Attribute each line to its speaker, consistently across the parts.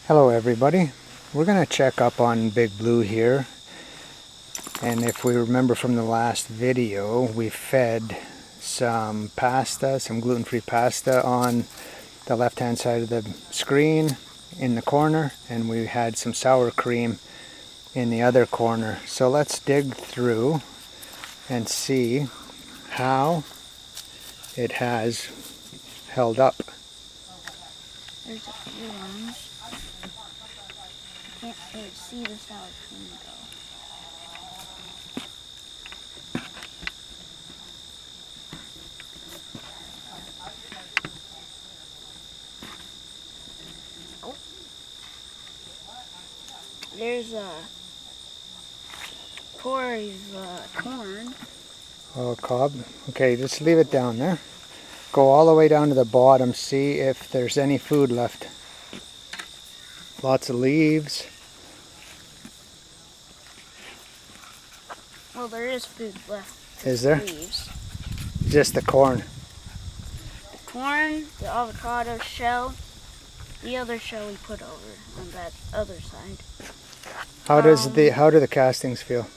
Speaker 1: Hello everybody. We're going to check up on Big Blue here, and if we remember from the last video, we fed some pasta, some gluten-free pasta on the left hand side of the screen in the corner, and we had some sour cream in the other corner. So let's dig through and see how it has held up.
Speaker 2: There's a few ones. I can't really see the sour cream though. Oh. There's a core of corn.
Speaker 1: Oh, cob. Okay, just leave it down there. Go all the way down to the bottom, see if there's any food left. Lots of leaves.
Speaker 2: Well, there is food left.
Speaker 1: Is there?
Speaker 2: Leaves.
Speaker 1: Just the corn.
Speaker 2: The corn, the avocado shell, the other shell we put over on that other side.
Speaker 1: How do the castings feel?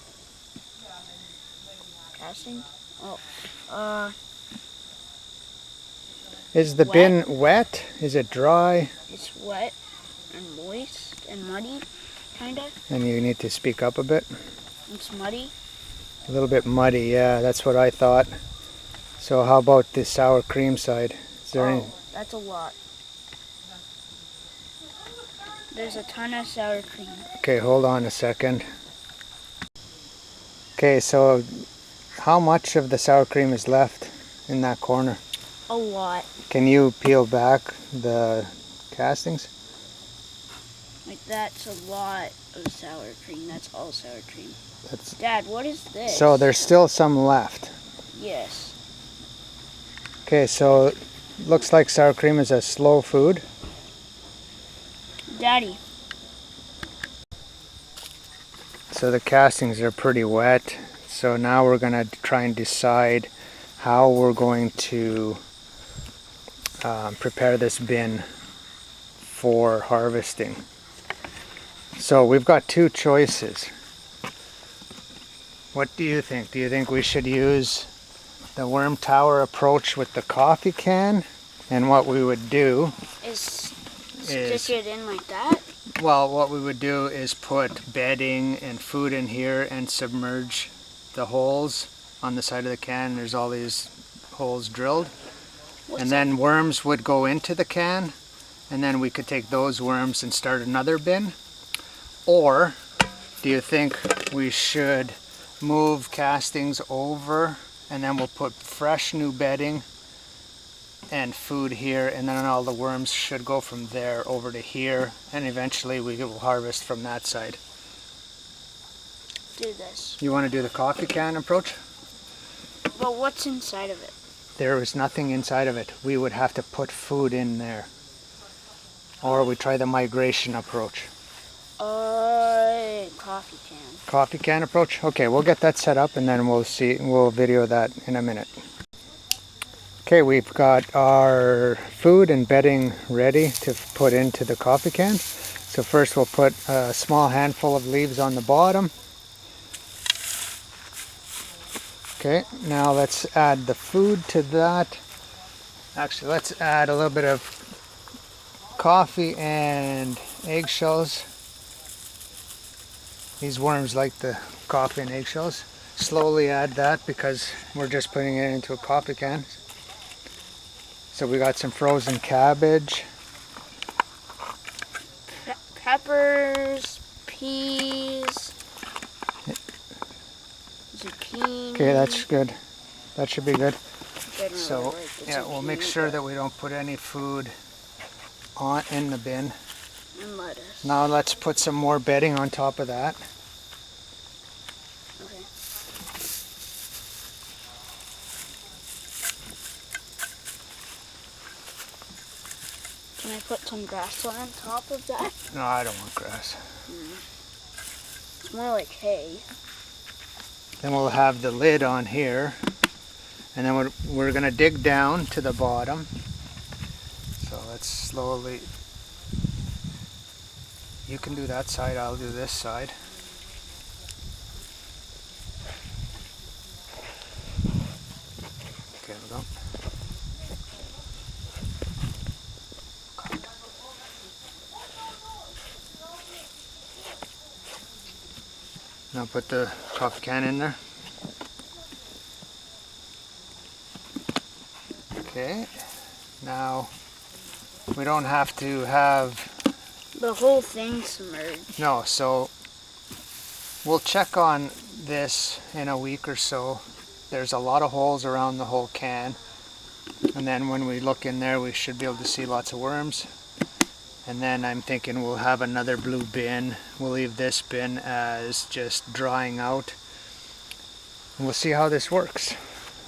Speaker 2: Casting? Oh,
Speaker 1: Is the
Speaker 2: wet.
Speaker 1: bin wet? Is it dry?
Speaker 2: It's wet and moist and muddy, kinda.
Speaker 1: And you need to speak up a bit.
Speaker 2: It's muddy.
Speaker 1: A little bit muddy, yeah, that's what I thought. So how about the sour cream side? Is there any?
Speaker 2: That's a lot. There's a ton of sour cream.
Speaker 1: Okay, hold on a second. Okay, so how much of the sour cream is left in that corner?
Speaker 2: A lot.
Speaker 1: Can you peel back the castings?
Speaker 2: Like, that's a lot of sour cream. That's all sour cream.
Speaker 1: That's...
Speaker 2: Dad, what is this?
Speaker 1: So there's still some left.
Speaker 2: Yes.
Speaker 1: Okay, so looks like sour cream is a slow food.
Speaker 2: Daddy.
Speaker 1: So the castings are pretty wet. So now we're going to try and decide how we're going to prepare this bin for harvesting. So we've got two choices. What do you think? Do you think we should use the worm tower approach with the coffee can? And what we would do
Speaker 2: is stick it in like that?
Speaker 1: Well, what we would do is put bedding and food in here and submerge the holes on the side of the can. There's all these holes drilled. And then worms would go into the can, and then we could take those worms and start another bin. Or do you think we should move castings over, and then we'll put fresh new bedding and food here, and then all the worms should go from there over to here, and eventually we will harvest from that side.
Speaker 2: Do this.
Speaker 1: You want to do the coffee can approach?
Speaker 2: But what's inside of it?
Speaker 1: There is nothing inside of it. We would have to put food in there. Or we try the migration approach.
Speaker 2: Coffee can.
Speaker 1: Coffee can approach? Okay, we'll get that set up and then we'll video that in a minute. Okay, we've got our food and bedding ready to put into the coffee can. So first we'll put a small handful of leaves on the bottom. Okay, now let's add the food to that. Actually, let's add a little bit of coffee and eggshells. These worms like the coffee and eggshells. Slowly add that because we're just putting it into a coffee can. So we got some frozen cabbage.
Speaker 2: Peppers, peas, zucchini.
Speaker 1: Okay, that's good. That should be good. So, yeah, we'll make sure that we don't put any food in the bin.
Speaker 2: And lettuce.
Speaker 1: Now let's put some more bedding on top of that.
Speaker 2: Okay. Can I put some grass on top of that?
Speaker 1: No, I don't want grass.
Speaker 2: It's more like hay.
Speaker 1: Then we'll have the lid on here. And then we're going to dig down to the bottom. So let's slowly You can do that side, I'll do this side. Okay, we go. Now put the coffee can in there. Okay, now we don't have to have
Speaker 2: the whole thing submerged.
Speaker 1: No, so we'll check on this in a week or so. There's a lot of holes around the whole can, and then when we look in there we should be able to see lots of worms. And then I'm thinking we'll have another blue bin. We'll leave this bin as just drying out, and we'll see how this works.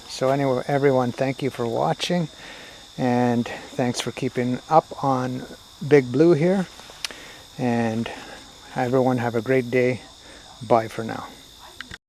Speaker 1: So anyway, everyone, thank you for watching, and thanks for keeping up on Big Blue here. And everyone have a great day. Bye for now.